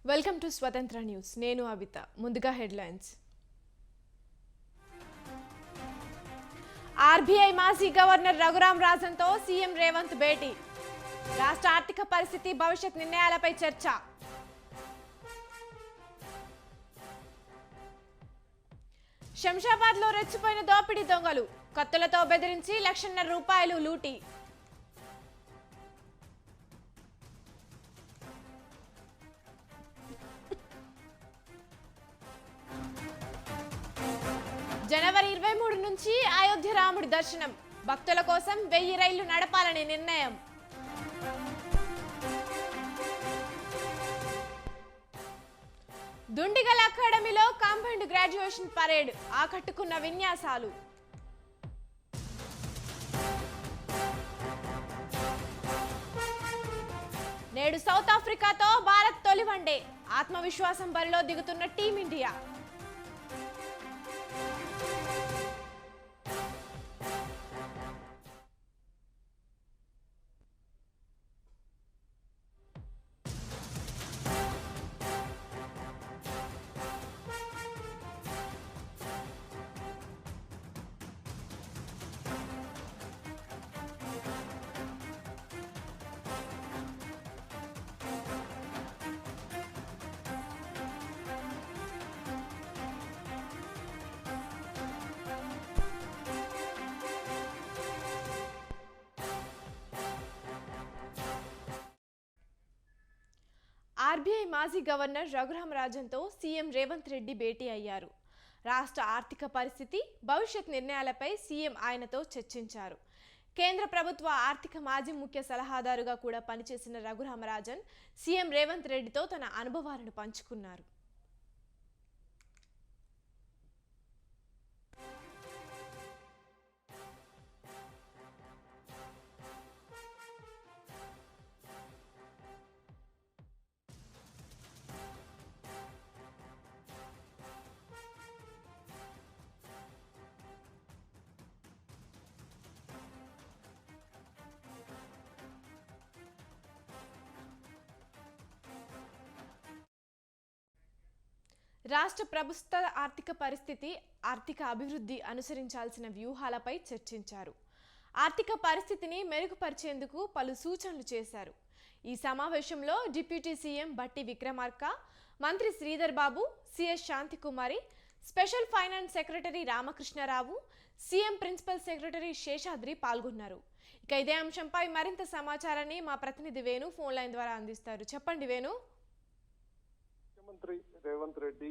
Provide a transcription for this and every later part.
Welcome to స్వతంత్ర news. నేను అవిత. ముందుగా హెడ్లైన్స్. ఆర్బీఐ మాజీ గవర్నర్ రఘురామ్ రాజన్తో సీఎం రేవంత్ భేటీ. రాష్ట్ర ఆర్థిక పరిస్థితి, భవిష్యత్ నిర్ణయాలపై చర్చ. శంషాబాద్లో రెచ్చిపోయిన దోపిడీ దొంగలు. కత్తులతో బెదిరించి ₹1,00,000 లూటీ. జనవరి 23 నుంచి అయోధ్య రాముడి దర్శనం. భక్తుల కోసం 1000 రైళ్లు నడపాలని నిర్ణయం. దుండిగల్ అకాడమీలో కాంపౌండ్ గ్రాడ్యుయేషన్ పరేడ్. ఆకట్టుకున్న విన్యాసాలు. నేడు సౌత్ ఆఫ్రికాతో భారత్ తొలి వన్డే. ఆత్మవిశ్వాసం బరిలో దిగుతున్న టీమిండియా. ఆర్బీఐ మాజీ గవర్నర్ రఘురామ్ రాజన్తో సీఎం రేవంత్ రెడ్డి భేటీ అయ్యారు. రాష్ట్ర ఆర్థిక పరిస్థితి, భవిష్యత్ నిర్ణయాలపై సీఎం ఆయనతో చర్చించారు. కేంద్ర ప్రభుత్వ ఆర్థిక మాజీ ముఖ్య సలహాదారుగా కూడా పనిచేసిన రఘురామ్ రాజన్ సీఎం రేవంత్ రెడ్డితో తన అనుభవాలను పంచుకున్నారు. రాష్ట్ర ప్రభుత్వ ఆర్థిక పరిస్థితి, ఆర్థిక అభివృద్ధి, అనుసరించాల్సిన వ్యూహాలపై చర్చించారు. ఆర్థిక పరిస్థితిని మెరుగుపరిచేందుకు పలు సూచనలు చేశారు. ఈ సమావేశంలో డిప్యూటీ సీఎం బట్టి విక్రమార్క, మంత్రి Sridhar Babu, CS Shantikumari, special finance secretary Ramakrishna Rao, CM principal secretary Seshadri పాల్గొన్నారు. ఇక ఇదే అంశంపై మరింత సమాచారాన్ని మా ప్రతినిధి వేణు ఫోన్ లైన్ ద్వారా అందిస్తారు. చెప్పండి వేణు. ముఖ్యమంత్రి రేవంత్ రెడ్డి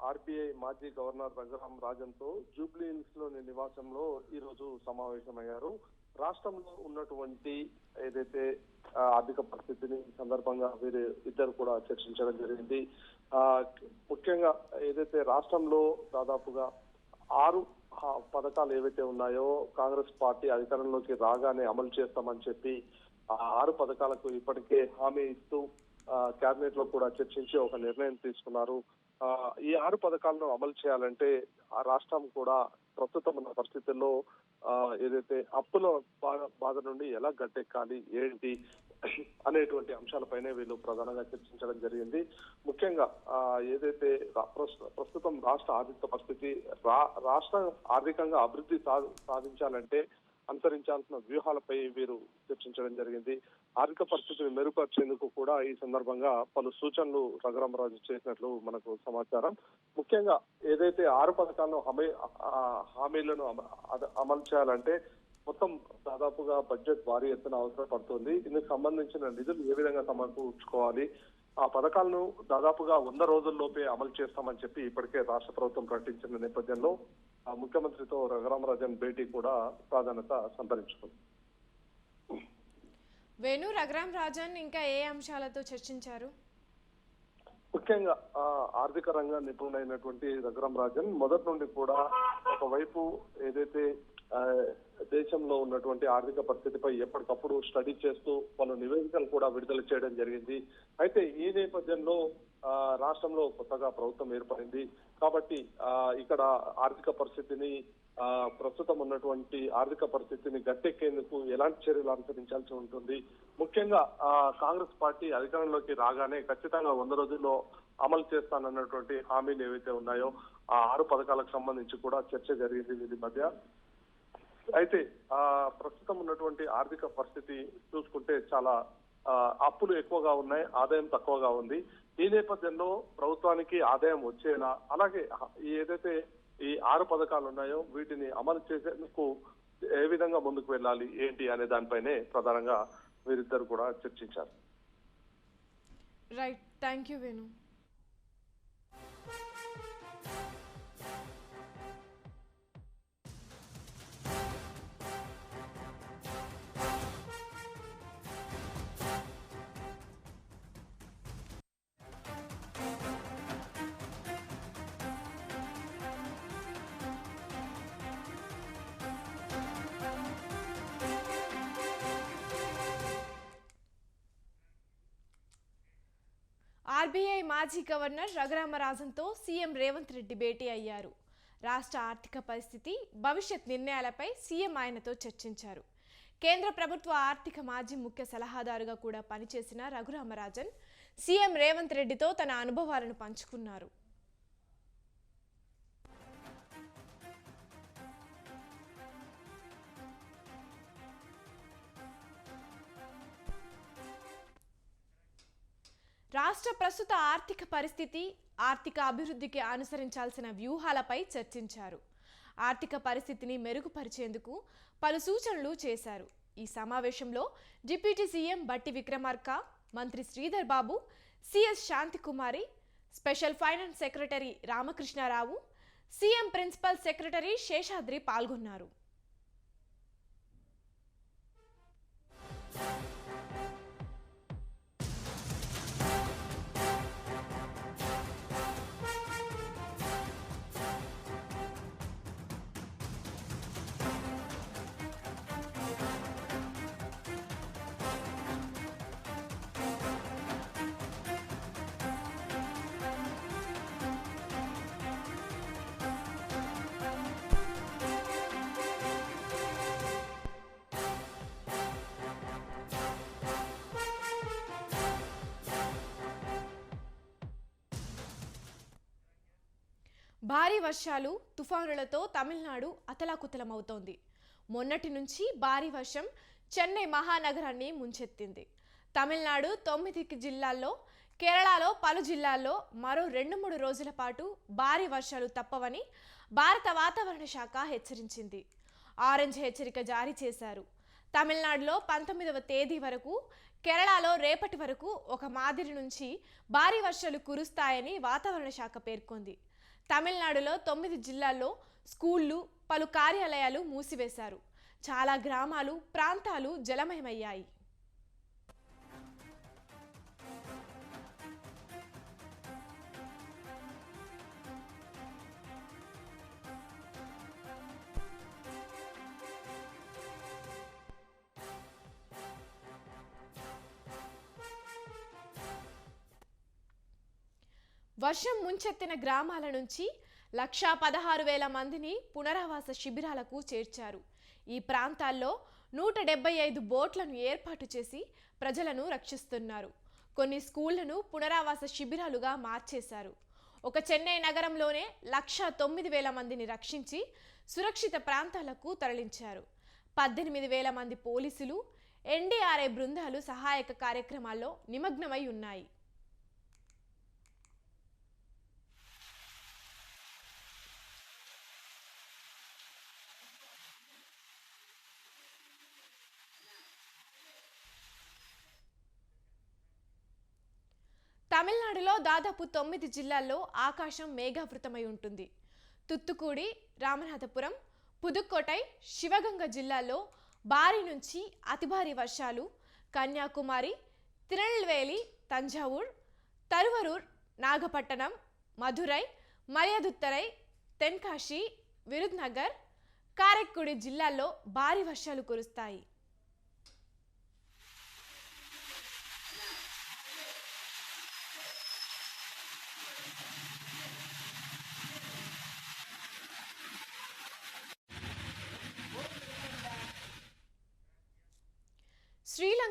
ఆర్బీఐ మాజీ గవర్నర్ రఘురామ్ రాజన్ తో జూబ్లీ హిల్స్ లోని నివాసంలో ఈ రోజు సమావేశమయ్యారు. రాష్ట్రంలో ఉన్నటువంటి ఏదైతే ఆర్థిక పరిస్థితిని సందర్భంగా వీరు ఇద్దరు కూడా చర్చించడం జరిగింది. ముఖ్యంగా ఏదైతే రాష్ట్రంలో దాదాపుగా 6 పథకాలు ఏవైతే ఉన్నాయో కాంగ్రెస్ పార్టీ అధికారంలోకి రాగానే అమలు చేస్తామని చెప్పి ఆ 6 పథకాలకు ఇప్పటికే హామీ ఇస్తూ కేబినెట్ లో కూడా చర్చించి ఒక నిర్ణయం తీసుకున్నారు. ఈ 6 పథకాలను అమలు చేయాలంటే ఆ రాష్ట్రం కూడా ప్రస్తుతం ఉన్న పరిస్థితుల్లో ఏదైతే అప్పుల బాధ నుండి ఎలా గట్టెక్కాలి ఏంటి అనేటువంటి అంశాలపైనే వీళ్ళు ప్రధానంగా చర్చించడం జరిగింది. ముఖ్యంగా ఏదైతే ప్రస్తుతం రాష్ట్ర ఆర్థిక పరిస్థితి, రాష్ట్ర ఆర్థికంగా అభివృద్ధి సాధించాలంటే అనుసరించాల్సిన వ్యూహాలపై వీరు చర్చించడం జరిగింది. ఆర్థిక పరిస్థితిని మెరుగుపరిచేందుకు కూడా ఈ సందర్భంగా పలు సూచనలు రఘురామరాజు చేసినట్లు మనకు సమాచారం. ముఖ్యంగా ఏదైతే 6 పథకాలను హామీలను అమలు చేయాలంటే మొత్తం దాదాపుగా బడ్జెట్ భారీ ఎత్తున అవసరం పడుతుంది. ఇందుకు సంబంధించిన నిధులు ఏ విధంగా సమకూర్చుకోవాలి, ఆ పథకాలను దాదాపుగా 100 రోజుల్లోపే అమలు చేస్తామని చెప్పి ఇప్పటికే రాష్ట్ర ప్రభుత్వం ప్రకటించిన నేపథ్యంలో ముఖ్యమంత్రితో రఘురామ్ రాజన్ భేటీ కూడా ప్రాధాన్యత సంతరించుకుంది. వేణు, రఘురామ్ రాజన్ ఇంకా ఏ అంశాలతో చర్చించారు? ముఖ్యంగా ఆర్థిక రంగ నిపుణులైనటువంటి రఘురామ్ రాజన్ మొదటి నుండి కూడా ఒకవైపు ఏదైతే దేశంలో ఉన్నటువంటి ఆర్థిక పరిస్థితిపై ఎప్పటికప్పుడు స్టడీ చేస్తూ పలు నివేదికలు కూడా విడుదల చేయడం జరిగింది. అయితే ఈ నేపథ్యంలో రాష్ట్రంలో కొత్తగా ప్రభుత్వం ఏర్పడింది కాబట్టి ఇక్కడ ఆర్థిక పరిస్థితిని ప్రస్తుతం ఉన్నటువంటి ఆర్థిక పరిస్థితిని గట్టెక్కేందుకు ఎలాంటి చర్యలు అనుసరించాల్సి ఉంటుంది. ముఖ్యంగా కాంగ్రెస్ పార్టీ అధికారంలోకి రాగానే ఖచ్చితంగా 100 రోజుల్లో అమలు చేస్తానన్నటువంటి హామీలు ఏవైతే ఉన్నాయో ఆ 6 పథకాలకు సంబంధించి కూడా చర్చ జరిగింది వీరి మధ్య. అయితే ప్రస్తుతం ఉన్నటువంటి ఆర్థిక పరిస్థితి చూసుకుంటే చాలా అప్పులు ఎక్కువగా ఉన్నాయి, ఆదాయం తక్కువగా ఉంది. ఈ నేపథ్యంలో ప్రభుత్వానికి ఆదాయం వచ్చేలా, అలాగే ఏదైతే ఈ 6 పథకాలు ఉన్నాయో వీటిని అమలు చేసేందుకు ఏ విధంగా ముందుకు వెళ్ళాలి ఏంటి అనే దానిపైనే ప్రధానంగా వీరిద్దరు కూడా చర్చించారు. Right, thank you Venu. RBI మాజీ గవర్నర్ రఘురామరాజన్తో సీఎం రేవంత్ రెడ్డి భేటీ అయ్యారు. రాష్ట్ర ఆర్థిక పరిస్థితి, భవిష్యత్ నిర్ణయాలపై సీఎం ఆయనతో చర్చించారు. కేంద్ర ప్రభుత్వ ఆర్థిక మాజీ ముఖ్య సలహాదారుగా కూడా పనిచేసిన రఘురామరాజన్ సీఎం రేవంత్ రెడ్డితో తన అనుభవాలను పంచుకున్నారు. రాష్ట్ర ప్రస్తుత ఆర్థిక పరిస్థితి, ఆర్థిక అభివృద్ధికి అనుసరించాల్సిన వ్యూహాలపై చర్చించారు. ఆర్థిక పరిస్థితిని మెరుగుపరిచేందుకు పలు సూచనలు చేశారు. ఈ సమావేశంలో డిప్యూటీ సీఎం బట్టి విక్రమార్క, మంత్రి Sridhar Babu, CS Shantikumari, special finance secretary Ramakrishna Rao, CM principal secretary Seshadri పాల్గొన్నారు. భారీ వర్షాలు, తుఫానులతో తమిళనాడు అతలాకుతలమవుతోంది. మొన్నటి నుంచి భారీ వర్షం చెన్నై మహానగరాన్ని ముంచెత్తింది. తమిళనాడు 9 జిల్లాల్లో, కేరళలో పలు జిల్లాల్లో మరో 2-3 రోజుల పాటు భారీ వర్షాలు తప్పవని భారత వాతావరణ శాఖ హెచ్చరించింది. ఆరెంజ్ హెచ్చరిక జారీ చేశారు. తమిళనాడులో 19వ తేదీ వరకు, కేరళలో రేపటి వరకు ఒక మాదిరి నుంచి భారీ వర్షాలు కురుస్తాయని వాతావరణ శాఖ పేర్కొంది. తమిళనాడులో 9 జిల్లాల్లో స్కూళ్లు, పలు కార్యాలయాలు మూసివేశారు. చాలా గ్రామాలు, ప్రాంతాలు జలమయమయ్యాయి. వర్షం ముంచెత్తిన గ్రామాల నుంచి 1,16,000 మందిని పునరావాస శిబిరాలకు చేర్చారు. ఈ ప్రాంతాల్లో 175 బోట్లను ఏర్పాటు చేసి ప్రజలను రక్షిస్తున్నారు. కొన్ని స్కూళ్లను పునరావాస శిబిరాలుగా మార్చేశారు. ఒక చెన్నై నగరంలోనే 1,09,000 మందిని రక్షించి సురక్షిత ప్రాంతాలకు తరలించారు. 18,000 మంది పోలీసులు, ఎన్డీఆర్ఐ బృందాలు సహాయక కార్యక్రమాల్లో నిమగ్నమై ఉన్నాయి. తమిళనాడులో దాదాపు 9 జిల్లాల్లో ఆకాశం మేఘావృతమై ఉంటుంది. తుత్తుకూడి, రామనాథపురం, పుదుక్కోటై, శివగంగ జిల్లాల్లో భారీ నుంచి అతి భారీ వర్షాలు, కన్యాకుమారి, తిరునెల్వేలి, తంజావూర్, తరువరూర్, నాగపట్టణం, మధురై, మర్యాదుత్తరై, తెన్కాశి, విరుద్నగర్, కారెక్కుడి జిల్లాల్లో భారీ వర్షాలు కురుస్తాయి.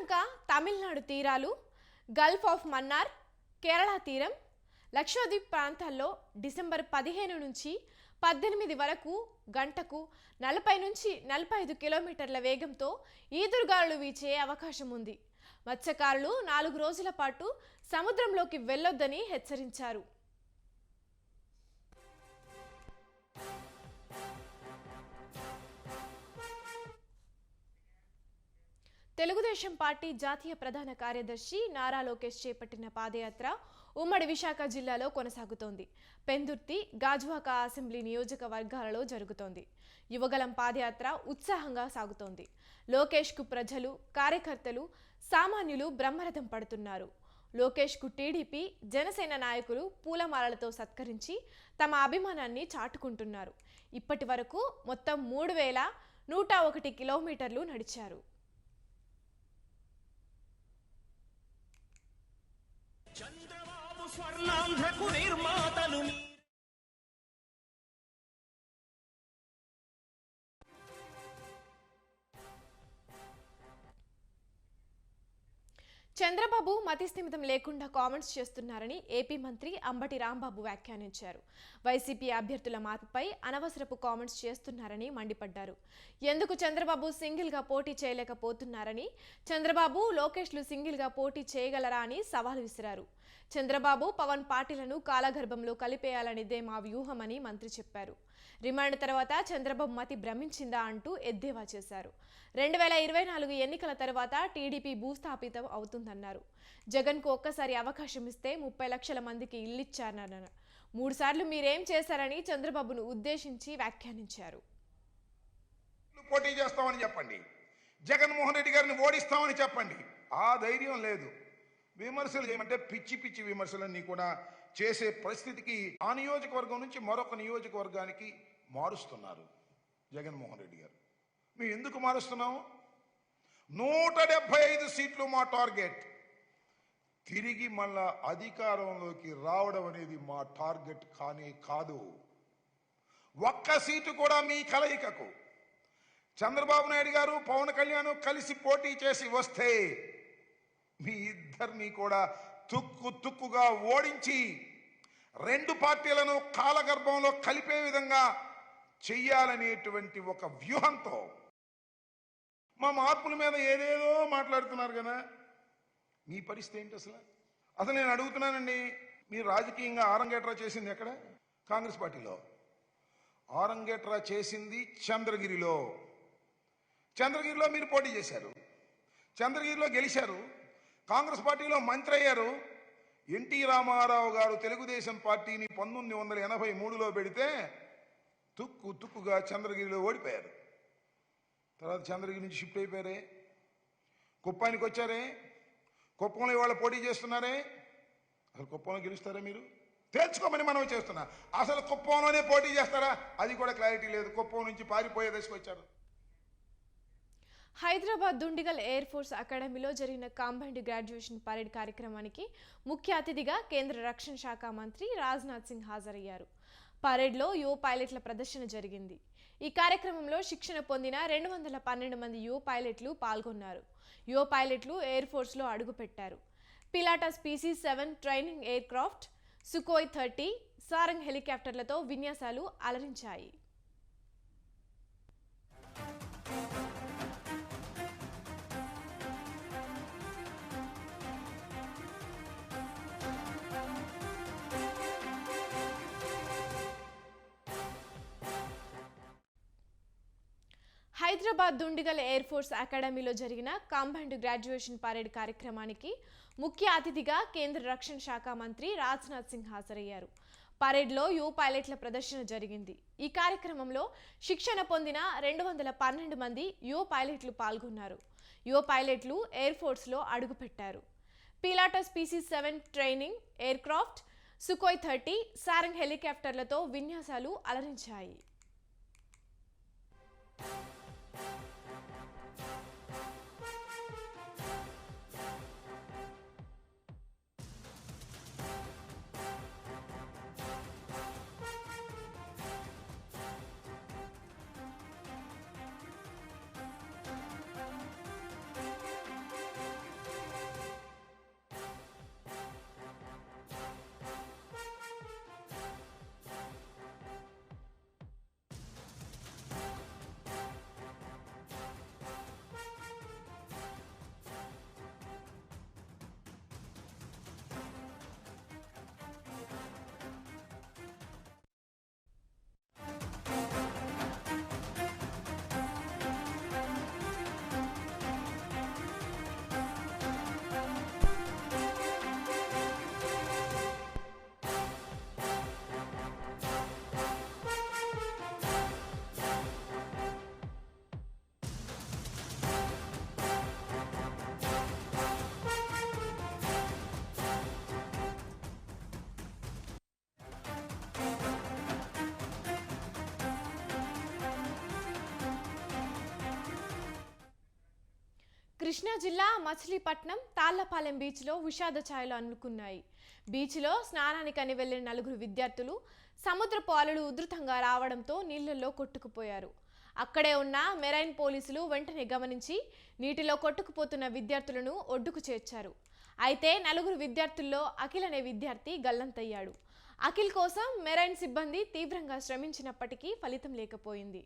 శ్రీలంక, తమిళనాడు తీరాలు, గల్ఫ్ ఆఫ్ మన్నార్, కేరళ తీరం, లక్షద్వీప్ ప్రాంతాల్లో డిసెంబర్ 15 నుంచి 18 వరకు గంటకు 40 నుంచి 45 కిలోమీటర్ల వేగంతో ఈదురుగాలులు వీచే అవకాశం ఉంది. మత్స్యకారులు 4 రోజుల పాటు సముద్రంలోకి వెళ్లొద్దని హెచ్చరించారు. తెలుగుదేశం పార్టీ జాతీయ ప్రధాన కార్యదర్శి నారా లోకేష్ చేపట్టిన పాదయాత్ర ఉమ్మడి విశాఖ జిల్లాలో కొనసాగుతోంది. పెందుర్తి, గాజువాక అసెంబ్లీ నియోజకవర్గాలలో జరుగుతోంది. యువగలం పాదయాత్ర ఉత్సాహంగా సాగుతోంది. లోకేష్కు ప్రజలు, కార్యకర్తలు, సామాన్యులు బ్రహ్మరథం పడుతున్నారు. లోకేష్కు టీడీపీ, జనసేన నాయకులు పూలమాలలతో సత్కరించి తమ అభిమానాన్ని చాటుకుంటున్నారు. ఇప్పటి వరకు మొత్తం 3101 కిలోమీటర్లు నడిచారు. చంద్రబాబు స్వర్ణాంధ్రకు నిర్మాతలు. చంద్రబాబు మతిస్థిమితం లేకుండా కామెంట్స్ చేస్తున్నారని ఏపీ మంత్రి అంబటి రాంబాబు వ్యాఖ్యానించారు. వైసీపీ అభ్యర్థుల మార్పుపై అనవసరపు కామెంట్స్ చేస్తున్నారని మండిపడ్డారు. ఎందుకు చంద్రబాబు సింగిల్గా పోటీ చేయలేకపోతున్నారని, చంద్రబాబు, లోకేష్లు సింగిల్గా పోటీ చేయగలరా అని సవాల్ విసిరారు. చంద్రబాబు, పవన్ పార్టీలను కాలగర్భంలో కలిపేయాలనిదే మా వ్యూహమని మంత్రి చెప్పారు. రిమాండ్ తర్వాత చంద్రబాబు మతి భ్రమించిందా అంటూ ఎద్దేవా చేశారు. 2024 ఎన్నికల తర్వాత టీడీపీ భూస్థాపితం అవుతుందన్నారు. జగన్కు ఒక్కసారి అవకాశం ఇస్తే 30 లక్షల మందికి ఇల్లిచ్చారన్నారు. 3 సార్లు మీరేం చేశారని చంద్రబాబును ఉద్దేశించి వ్యాఖ్యానించారు. పోటీ చేస్తామని చెప్పండి, జగన్మోహన్ రెడ్డి గారిని ఓడిస్తామని చెప్పండి. ఆ ధైర్యం లేదు. విమర్శలు చేయమంటే పిచ్చి పిచ్చి విమర్శలన్నీ కూడా చేసే పరిస్థితికి ఆ నియోజకవర్గం నుంచి మరొక నియోజకవర్గానికి మారుస్తున్నారు జగన్మోహన్ రెడ్డి గారు. మేము ఎందుకు మారుస్తున్నాము? 175 సీట్లు మా టార్గెట్. తిరిగి మళ్ళా అధికారంలోకి రావడం అనేది మా టార్గెట్ కానీ కాదు. ఒక్క సీటు కూడా మీ కలయికకు చంద్రబాబు నాయుడు గారు, పవన్ కళ్యాణ్ కలిసి పోటీ చేసి వస్తే మీ ఇద్దరిని కూడా తుక్కుగా ఓడించి 2 పార్టీలను కాలగర్భంలో కలిపే విధంగా చెయ్యాలనేటువంటి ఒక వ్యూహంతో మా మార్పుల మీద ఏదేదో మాట్లాడుతున్నారు కదా. మీ పరిస్థితి ఏంటి అసలు? నేను అడుగుతున్నానండి, మీరు రాజకీయంగా ఆరంగేట్రా చేసింది ఎక్కడ? కాంగ్రెస్ పార్టీలో. ఆరంగేట్రా చేసింది చంద్రగిరిలో. చంద్రగిరిలో మీరు పోటీ చేశారు, చంద్రగిరిలో గెలిచారు, కాంగ్రెస్ పార్టీలో మంత్రి అయ్యారు. ఎన్టీ రామారావు గారు తెలుగుదేశం పార్టీని 1983లో పెడితే తుక్కుగా చంద్రగిరిలో ఓడిపోయారు. తర్వాత చంద్రగిరి నుంచి షిఫ్ట్ అయిపోయారే, కుప్పానికి వచ్చారే, కుప్పంలో ఇవాళ పోటీ చేస్తున్నారే. అసలు కుప్పంలో గెలుస్తారా మీరు? తేల్చుకోమని మనం చేస్తున్నా. అసలు కుప్పంలోనే పోటీ చేస్తారా? అది కూడా క్లారిటీ లేదు. కుప్పం నుంచి పారిపోయే దశకు వచ్చారు. హైదరాబాద్ దుండిగల్ ఎయిర్ ఫోర్స్ అకాడమీలో జరిగిన కాంబైన్డ్ గ్రాడ్యుయేషన్ పరేడ్ కార్యక్రమానికి ముఖ్య అతిథిగా కేంద్ర రక్షణ శాఖ మంత్రి రాజ్నాథ్ సింగ్ హాజరయ్యారు. పరేడ్లో యువ పైలట్ల ప్రదర్శన జరిగింది. ఈ కార్యక్రమంలో శిక్షణ పొందిన 212 మంది యువ పైలట్లు పాల్గొన్నారు. యువ పైలట్లు ఎయిర్ ఫోర్స్లో అడుగుపెట్టారు. Pilatus PC-7 training aircraft, Sukhoi 30 Sarang హెలికాప్టర్లతో విన్యాసాలు అలరించాయి. హైదరాబాద్ దుండిగల్ ఎయిర్ ఫోర్స్ అకాడమీలో జరిగిన కాంబైన్డ్ గ్రాడ్యుయేషన్ పరేడ్ కార్యక్రమానికి ముఖ్య అతిథిగా కేంద్ర రక్షణ శాఖ మంత్రి రాజ్నాథ్ సింగ్ హాజరయ్యారు. పరేడ్లో యువ పైలట్ల ప్రదర్శన జరిగింది. ఈ కార్యక్రమంలో శిక్షణ పొందిన 212 మంది యువ పైలట్లు పాల్గొన్నారు. యువ పైలట్లు ఎయిర్ ఫోర్స్లో అడుగుపెట్టారు. Pilatus PC-7 training aircraft, Sukhoi 30 Sarang హెలికాప్టర్లతో విన్యాసాలు అలరించాయి. కృష్ణా జిల్లా మచిలీపట్నం తాళ్లపాలెం బీచ్లో విషాద ఛాయలు అలుముకున్నాయి. బీచ్లో స్నానానికని వెళ్లిన 4 విద్యార్థులు సముద్రపు అలలు ఉధృతంగా రావడంతో నీళ్లలో కొట్టుకుపోయారు. అక్కడే ఉన్న మెరైన్ పోలీసులు వెంటనే గమనించి నీటిలో కొట్టుకుపోతున్న విద్యార్థులను ఒడ్డుకు చేర్చారు. అయితే 4 విద్యార్థుల్లో అఖిల్ అనే విద్యార్థి గల్లంతయ్యాడు. అఖిల్ కోసం మెరైన్ సిబ్బంది తీవ్రంగా శ్రమించినప్పటికీ ఫలితం లేకపోయింది.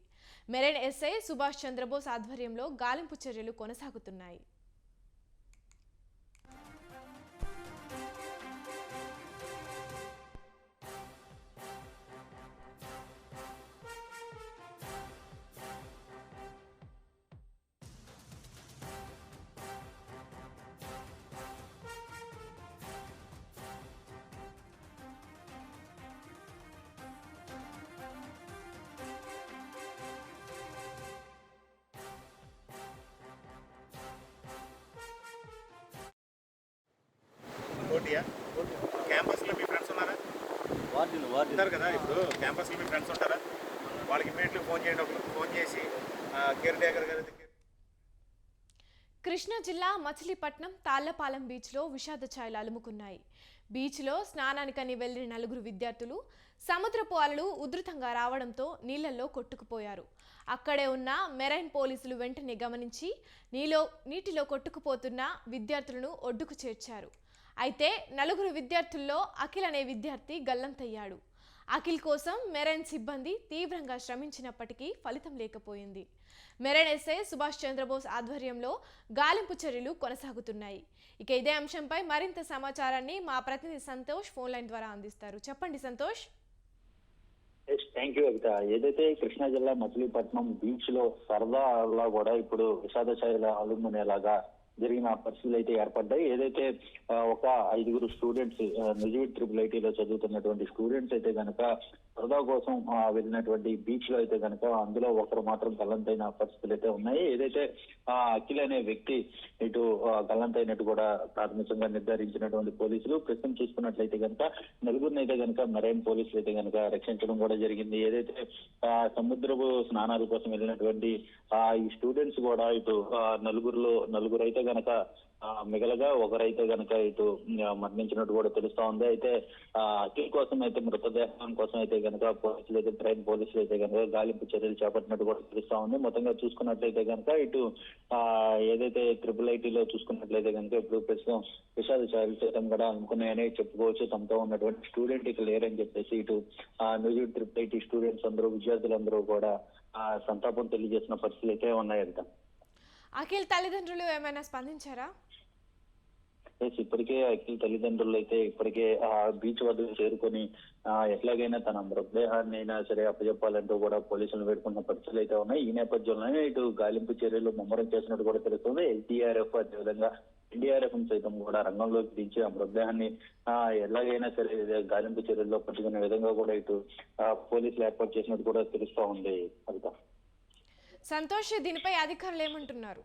మెరైన్ ఎస్ఐ సుభాష్ చంద్రబోస్ ఆధ్వర్యంలో గాలింపు చర్యలు కొనసాగుతున్నాయి. ఓటీయా క్యాంపస్లో మీ ఫ్రెండ్స్ ఉన్నారా? ఉంటారు కదా. ఇప్పుడు క్యాంపస్లో మీ ఫ్రెండ్స్ ఉంటారా? వాళ్ళకి ఇమీడియట్లీ ఫోన్ చేయండి. ఒకరికి ఫోన్ చేసి కేర్ టేకర్ గారి కృష్ణా జిల్లా మచిలీపట్నం తాళ్లపాలెం బీచ్లో విషాద ఛాయలు అలుముకున్నాయి. బీచ్లో స్నానానికని వెళ్లిన 4 విద్యార్థులు సముద్రపు అలలు ఉధృతంగా రావడంతో నీళ్లలో కొట్టుకుపోయారు. అక్కడే ఉన్న మెరైన్ పోలీసులు వెంటనే గమనించి నీటిలో కొట్టుకుపోతున్న విద్యార్థులను ఒడ్డుకు చేర్చారు. అయితే 4 విద్యార్థుల్లో అఖిల్ అనే విద్యార్థి గల్లంతయ్యాడు. అఖిల్ కోసం మెరైన్ సిబ్బంది తీవ్రంగా శ్రమించినప్పటికీ ఫలితం లేకపోయింది. మెరైన్ ఎస్ఐ సుభాష్ చంద్రబోస్ ఆధ్వర్యంలో గాలింపు చర్యలు కొనసాగుతున్నాయి. ఇక ఇదే అంశంపై మరింత సమాచారాన్ని మా ప్రతినిధి సంతోష్ ఫోన్ లైన్ ద్వారా అందిస్తారు. చెప్పండి సంతోష్. Thank you అవిత. ఏదైతే కృష్ణా జిల్లా మచిలీపట్నం బీచ్ లో సరదాలో కూడా ఇప్పుడు విషాద ఛాయలు అలుముకునేలాగా జరిగిన పరిస్థితులు అయితే ఏర్పడ్డాయి. ఏదైతే ఒక 5 స్టూడెంట్స్ నిజవిట్ IIITలో చదువుతున్నటువంటి స్టూడెంట్స్ అయితే కనుక సరదా కోసం వెళ్ళినటువంటి బీచ్ లో అయితే కనుక అందులో ఒకరు మాత్రం గల్లంతైన పరిస్థితులు అయితే ఉన్నాయి. ఏదైతే అఖిల్ అనే వ్యక్తి ఇటు గల్లంతైనట్టు కూడా ప్రాథమికంగా నిర్ధారించినటువంటి పోలీసులు ప్రస్తుతం చూసుకున్నట్లయితే కనుక 4 అయితే కనుక మెరైన్ పోలీసులు అయితే కనుక రక్షించడం కూడా జరిగింది. ఏదైతే సముద్రపు స్నానాల కోసం వెళ్ళినటువంటి ఈ స్టూడెంట్స్ కూడా ఇటు 4 అయితే గనక మిగలగా ఒకరైతే గనక ఇటు మరణించినట్టు కూడా తెలుస్తా ఉంది. అయితే అఖిల్ కోసం అయితే మృతదేహం కోసం అయితే కనుక పోలీసులు అయితే మెరైన్ పోలీసులు అయితే కనుక గాలింపు చర్యలు చేపట్టినట్టు కూడా తెలుస్తా ఉంది. మొత్తంగా చూసుకున్నట్లయితే కనుక ఇటు ఏదైతే IIITలో చూసుకున్నట్లయితే కనుక ఇప్పుడు ప్రస్తుతం విషాద ఛాయలు సైతం కూడా అనుకున్నాయని చెప్పుకోవచ్చు. తమతో ఉన్నటువంటి స్టూడెంట్ ఇక లేరని చెప్పేసి ఇటు న్యూజిట్ IIIT స్టూడెంట్స్ అందరూ విద్యార్థులందరూ కూడా సంతాపం తెలియజేసిన పరిస్థితులు అయితే ఉన్నాయంట. అఖిల్ తల్లిదండ్రులు ఏమైనా స్పందించారా? ఇప్పటికే అఖిల్ తల్లిదండ్రులు అయితే ఇప్పటికే బీచ్ వద్దకు చేరుకొని ఎట్లాగైనా తన మృతదేహాన్ని అయినా సరే అప్పచెప్పాలంటూ కూడా పోలీసులు వేడుకున్న పరిస్థితులు అయితే ఉన్నాయి. ఈ నేపథ్యంలోనే ఇటు గాలింపు చర్యలు ముమ్మరం చేసినట్టు కూడా తెలుస్తుంది. ఎల్టీఆర్ఎఫ్ అదేవిధంగా ఎన్డీఆర్ఎఫ్ సైతం కూడా రంగంలోకి దించి ఆ మృతదేహాన్ని ఎలాగైనా సరే గాలింపు చర్యల్లో పట్టుకునే విధంగా కూడా ఇటు పోలీసులు ఏర్పాటు చేసినట్టు కూడా తెలుస్తా ఉంది. అదిగా సంతోష్, దీనిపై అధికారులు ఏమంటున్నారు?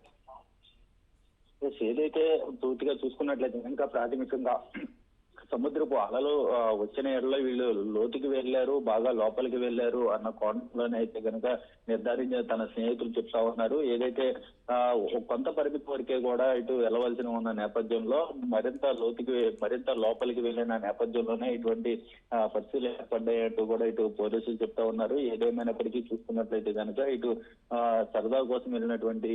ఏదైతే పూర్తిగా చూసుకున్నట్లయితే ఇంకా ప్రాథమికంగా సముద్రపు అలలు వచ్చిన ఏళ్ళలో వీళ్ళు లోతుకి వెళ్లారు, బాగా లోపలికి వెళ్లారు అన్న కోణంలోనే అయితే కనుక నిర్ధారించిన తన స్నేహితులు చెప్తా ఉన్నారు. ఏదైతే కొంత పరిమితి వరకే కూడా ఇటు వెళ్ళవలసి ఉన్న నేపథ్యంలో మరింత లోపలికి వెళ్ళిన నేపథ్యంలోనే ఇటువంటి పరిస్థితులు ఏర్పడ్డాయంటూ కూడా ఇటు పోలీసులు చెప్తా ఉన్నారు. ఏదేమైనప్పటికీ చూసుకున్నట్లయితే కనుక ఇటు సరదా కోసం వెళ్ళినటువంటి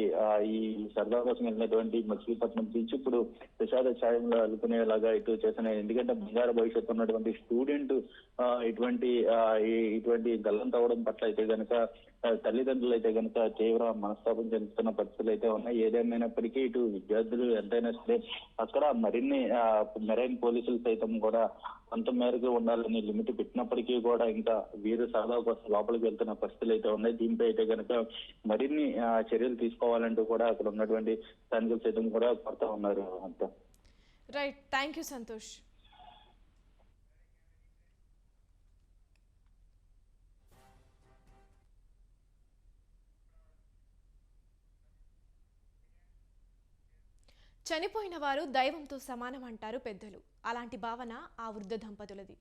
మచిలీపట్నం బీచ్ ఇప్పుడు విషాద ఛాయంలో అలుకునేలాగా ఇటు చేసిన, ఎందుకంటే బంగారు భవిష్యత్తు ఉన్నటువంటి స్టూడెంట్ ఇటువంటి గల్లంత అవడం పట్ల అయితే కనుక తల్లిదండ్రులు అయితే కనుక తీవ్ర మనస్తాపం చెందుతున్న పరిస్థితులు అయితే ఉన్నాయి. ఏదేమైనప్పటికీ ఇటు విద్యార్థులు ఎంతైనా సరే అక్కడ మరిన్ని మెరైన్ పోలీసులు సైతం కూడా కొంత మేరకు ఉండాలని లిమిట్ పెట్టినప్పటికీ కూడా ఇంకా వీరు సరదా కోసం లోపలికి వెళ్తున్న పరిస్థితులు అయితే ఉన్నాయి. దీనిపై అయితే కనుక మరిన్ని చర్యలు తీసుకోవాలంటూ కూడా అక్కడ ఉన్నటువంటి స్థానికులు సైతం కూడా కోరుతా ఉన్నారు. అంతా రైట్, థ్యాంక్ యూ సంతోష్. చనిపోయిన వారు దైవంతో సమానం అంటారు పెద్దలు. అలాంటి భావన ఆ వృద్ధ దంపతులది.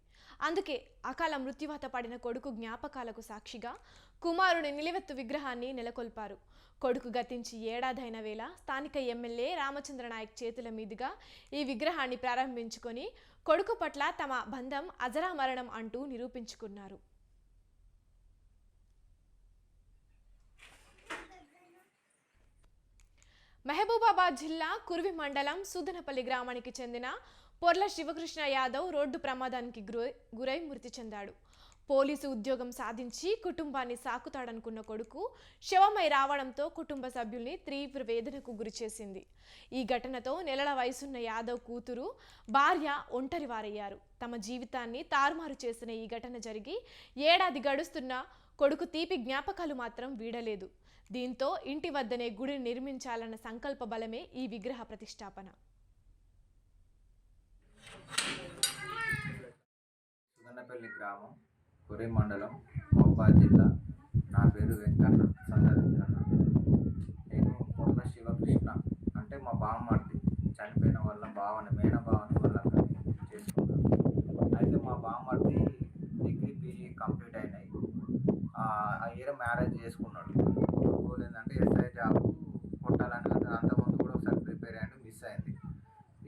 అందుకే అకాల మృత్యువాత పడిన కొడుకు జ్ఞాపకాలకు సాక్షిగా కుమారుడి నిలువెత్తు విగ్రహాన్ని నెలకొల్పారు. కొడుకు గతించి ఏడాదైన వేళ స్థానిక ఎమ్మెల్యే రామచంద్ర నాయక్ చేతుల మీదుగా ఈ విగ్రహాన్ని ప్రారంభించుకొని కొడుకు పట్ల తమ బంధం అజరామరణం అంటూ నిరూపించుకున్నారు. మహబూబాబాద్ జిల్లా కుర్వి మండలం సుదనపల్లి గ్రామానికి చెందిన పొర్ల శివకృష్ణ యాదవ్ రోడ్డు ప్రమాదానికి గురై మృతి చెందాడు. పోలీసు ఉద్యోగం సాధించి కుటుంబాన్ని సాకుతాడనుకున్న కొడుకు శవమై రావడంతో కుటుంబ సభ్యుల్ని తీవ్ర వేదనకు గురిచేసింది. ఈ ఘటనతో నెలల వయసున్న యాదవ్ కూతురు, భార్య ఒంటరి వారయ్యారు. తమ జీవితాన్ని తారుమారు చేసిన ఈ ఘటన జరిగి ఏడాది గడుస్తున్న కొడుకు తీపి జ్ఞాపకాలు మాత్రం వీడలేదు. దీంతో ఇంటి వద్దనే గుడిని నిర్మించాలన్న సంకల్ప బలమే ఈ విగ్రహ ప్రతిష్టాపన. సుదనపల్లి గ్రామం, కురి మండలం, మహబూబాబాద్ జిల్లా. నా పేరు వెంకన్న, సంద వెంకన్న. నేను పొర్ల శివకృష్ణ అంటే మా బామ్మర్ది చనిపోయిన వాళ్ళ భావన, మేన భావన వాళ్ళ చేసుకున్నాను. అయితే మా బామ్మర్ది డిగ్రీ పీజీ కంప్లీట్ అయినాయి. ఆ ఇయర్ మ్యారేజ్ చేసుకున్నాడు. ఏంటంటే ఎస్ఐ జాబ్ కొట్టాలని అంతకుముందు కూడా ఒకసారి ప్రిపేర్ అయ్యి మిస్ అయింది.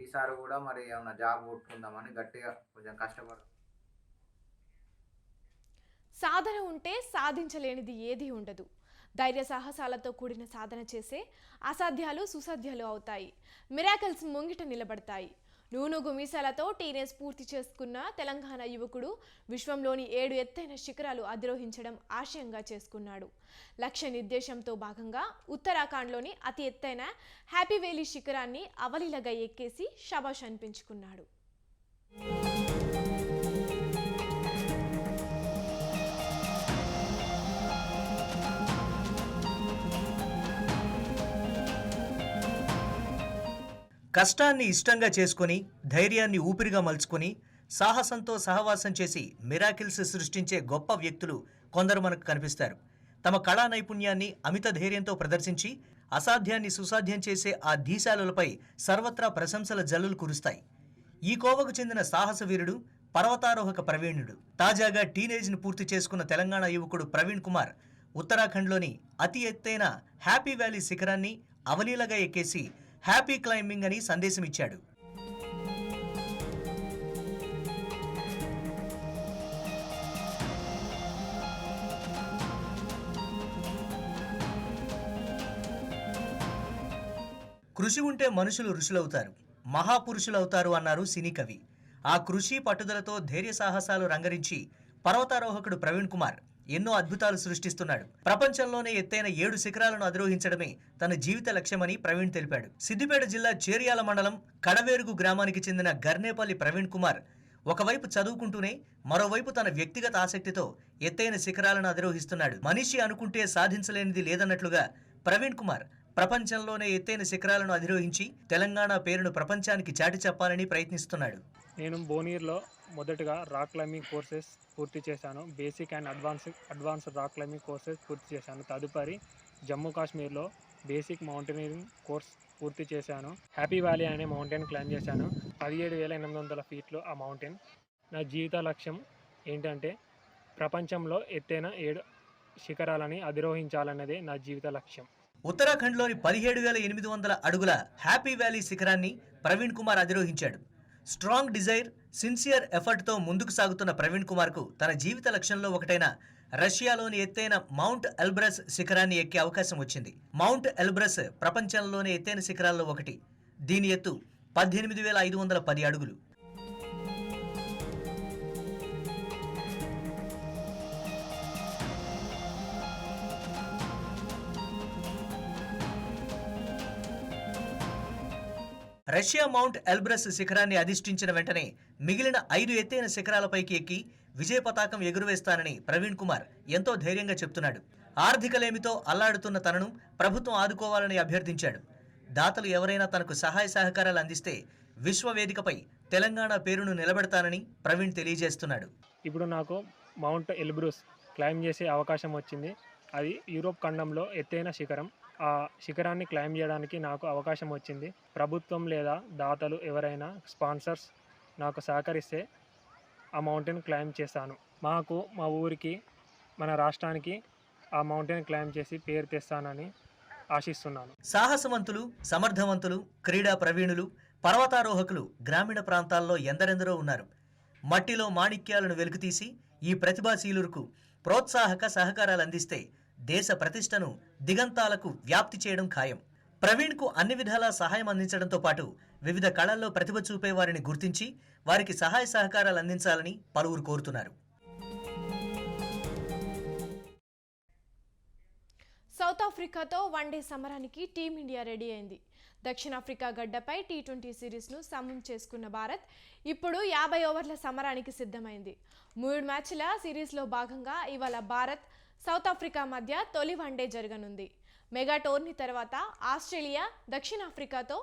ఈసారి కూడా మరి ఏమన్నా జాబ్ కొట్టుకుందామని గట్టిగా కొంచెం కష్టపడు. సాధన ఉంటే సాధించలేనిది ఏదీ ఉండదు. ధైర్య సాహసాలతో కూడిన సాధన చేసే అసాధ్యాలు సుసాధ్యాలు అవుతాయి. మిరాకిల్స్ ముంగిట నిలబడతాయి. నూనూగు మీసాలతో టీనేజ్ పూర్తి చేసుకున్న తెలంగాణ యువకుడు విశ్వంలోని 7 ఎత్తైన శిఖరాలు అధిరోహించడం ఆశయంగా చేసుకున్నాడు. లక్ష్య నిర్దేశంతో భాగంగా ఉత్తరాఖండ్లోని అతి ఎత్తైన హ్యాపీ వ్యాలీ శిఖరాన్ని అవలీలగా ఎక్కేసి శభాష్ అనిపించుకున్నాడు. కష్టాన్ని ఇష్టంగా చేసుకొని ధైర్యాన్ని ఊపిరిగా మలుచుకొని సాహసంతో సహవాసం చేసి మిరాకిల్స్ సృష్టించే గొప్ప వ్యక్తులు కొందరు మనకు కనిపిస్తారు. తమ కళా నైపుణ్యాన్ని అమిత ధైర్యంతో ప్రదర్శించి అసాధ్యాన్ని సుసాధ్యం చేసే ఆ ధీశాలులపై సర్వత్రా ప్రశంసల జల్లులు కురుస్తాయి. ఈ కోవకు చెందిన సాహస వీరుడు, పర్వతారోహక ప్రవీణుడు. తాజాగా టీనేజ్ను పూర్తి చేసుకున్న తెలంగాణ యువకుడు ప్రవీణ్ కుమార్ ఉత్తరాఖండ్లోని అతి ఎత్తైన హ్యాపీ వ్యాలీ శిఖరాన్ని అవలీలగా ఎక్కేసి హ్యాపీ క్లైంబింగ్ అని సందేశం ఇచ్చాడు. కృషి ఉంటే మనుషులు ఋషులవుతారు, మహాపురుషులవుతారు అన్నారు సినీ కవి. ఆ కృషి పట్టుదలతో ధైర్య సాహసాలు రంగరించి పర్వతారోహకుడు ప్రవీణ్ కుమార్ ఎన్నో అద్భుతాలు సృష్టిస్తున్నాడు. ప్రపంచంలోనే ఎత్తైన 7 శిఖరాలను అధిరోహించడమే తన జీవిత లక్ష్యమని ప్రవీణ్ తెలిపాడు. సిద్దిపేట జిల్లా చేర్యాల మండలం కడవేరుగు గ్రామానికి చెందిన గర్నేపల్లి ప్రవీణ్ కుమార్ ఒకవైపు చదువుకుంటూనే మరోవైపు తన వ్యక్తిగత ఆసక్తితో ఎత్తైన శిఖరాలను అధిరోహిస్తున్నాడు. మనిషి అనుకుంటే సాధించలేనిది లేదన్నట్లుగా ప్రవీణ్ కుమార్ ప్రపంచంలోనే ఎత్తైన శిఖరాలను అధిరోహించి తెలంగాణ పేరును ప్రపంచానికి చాటి చెప్పాలని ప్రయత్నిస్తున్నాడు. నేను భువనగిరిలో మొదటగా రాక్ క్లైంబింగ్ కోర్సెస్ పూర్తి చేశాను. Basic and advanced rock climbing courses పూర్తి చేశాను. తదుపరి జమ్మూ కాశ్మీర్లో బేసిక్ మౌంటైనరింగ్ కోర్స్ పూర్తి చేశాను. హ్యాపీ వ్యాలీ అనే మౌంటైన్ క్లైంబ్ చేశాను. 17,800 ఫీట్లు ఆ మౌంటైన్. నా జీవిత లక్ష్యం ఏంటంటే ప్రపంచంలో ఎత్తైన 7 శిఖరాలని అధిరోహించాలన్నదే నా జీవిత లక్ష్యం. ఉత్తరాఖండ్లోని 17,800 అడుగుల హ్యాపీ వ్యాలీ శిఖరాన్ని ప్రవీణ్ కుమార్ అధిరోహించాడు. స్ట్రాంగ్ డిజైర్, సిన్సియర్ ఎఫర్ట్తో ముందుకు సాగుతున్న ప్రవీణ్ కుమార్కు తన జీవిత లక్ష్యంలో ఒకటైన రష్యాలోని ఎత్తైన మౌంట్ ఎల్బ్రస్ శిఖరాన్ని ఎక్కే అవకాశం వచ్చింది. మౌంట్ ఎల్బ్రస్ ప్రపంచంలోని ఎత్తైన శిఖరాల్లో ఒకటి. దీని ఎత్తు 18,510 అడుగులు. రష్యా మౌంట్ ఎల్బ్రస్ శిఖరాన్ని అధిష్ఠించిన వెంటనే మిగిలిన 5 ఎత్తైన శిఖరాలపైకి ఎక్కి విజయ పతాకం ఎగురవేస్తానని ప్రవీణ్ కుమార్ ఎంతో ధైర్యంగా చెప్తున్నాడు. ఆర్థికలేమితో అల్లాడుతున్న తనను ప్రభుత్వం ఆదుకోవాలని అభ్యర్థించాడు. దాతలు ఎవరైనా తనకు సహాయ సహకారాలు అందిస్తే విశ్వవేదికపై తెలంగాణ పేరును నిలబెడతానని ప్రవీణ్ తెలియజేస్తున్నాడు. ఇప్పుడు నాకు మౌంట్ ఎల్బ్రస్ క్లైంబ్ చేసే అవకాశం వచ్చింది. అది యూరోప్ ఖండంలో ఎత్తైన శిఖరం. ఆ శిఖరాన్ని క్లైంబ్ చేయడానికి నాకు అవకాశం వచ్చింది. ప్రభుత్వం లేదా దాతలు ఎవరైనా స్పాన్సర్స్ నాకు సహకరిస్తే ఆ మౌంటైన్ క్లైంబ్ చేస్తాను. మాకు, మా ఊరికి, మన రాష్ట్రానికి ఆ మౌంటైన్ క్లైంబ్ చేసి పేరు తెస్తానని ఆశిస్తున్నాను. సాహసవంతులు, సమర్థవంతులు, క్రీడా ప్రవీణులు, పర్వతారోహకులు గ్రామీణ ప్రాంతాల్లో ఎందరెందరో ఉన్నారు. మట్టిలో మాణిక్యాలను వెలుగుతీసి ఈ ప్రతిభాశీలులకు ప్రోత్సాహక సహకారాలు అందిస్తే దేశ ప్రతిష్టను దిగంతాలకు వ్యాప్తి చేయడం ఖాయం. ప్రవీణ్కు అన్ని విధాలా సహాయం అందించడంతో పాటు వివిధ కళల్లో ప్రతిభ చూపే వారిని గుర్తించి వారికి సహాయ సహకారాలు అందించాలని పలువురు కోరుతున్నారు. సౌత్ ఆఫ్రికాతో వన్డే సమరానికి టీమిండియా రెడీ అయింది. దక్షిణాఫ్రికా గడ్డపై టీ20 సిరీస్ను సమం చేసుకున్న భారత్ ఇప్పుడు 50 ఓవర్ల సమరానికి సిద్ధమైంది. 3 మ్యాచ్ల సిరీస్లో భాగంగా ఇవాళ భారత్, సౌత్ ఆఫ్రికా మధ్య తొలి వన్డే జరగనుంది. మెగా టోర్నీ తర్వాత ఆస్ట్రేలియా, దక్షిణాఫ్రికాతో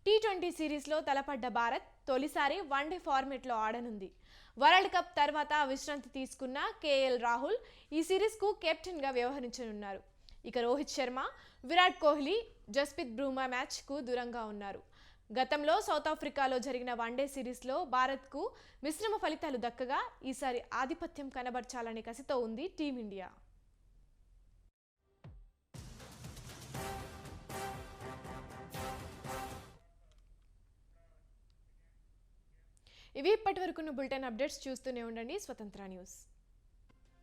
టీ20 సిరీస్లో తలపడ్డ భారత్ తొలిసారి వన్డే ఫార్మేట్లో ఆడనుంది. వరల్డ్ కప్ తర్వాత విశ్రాంతి తీసుకున్న కేఎల్ రాహుల్ ఈ సిరీస్కు కెప్టెన్గా వ్యవహరించనున్నారు. ఇక రోహిత్ శర్మ, విరాట్ కోహ్లీ, జస్ప్రీత్ బుమ్రా మ్యాచ్కు దూరంగా ఉన్నారు. గతంలో సౌత్ ఆఫ్రికాలో జరిగిన వన్డే సిరీస్లో భారత్కు మిశ్రమ ఫలితాలు దక్కగా ఈసారి ఆధిపత్యం కనబర్చాలనే కసితో ఉంది టీమిండియా. ఇవి ఇప్పటివరకున్న బులెటిన్ అప్డేట్స్. చూస్తూనే ఉండండి స్వతంత్ర న్యూస్.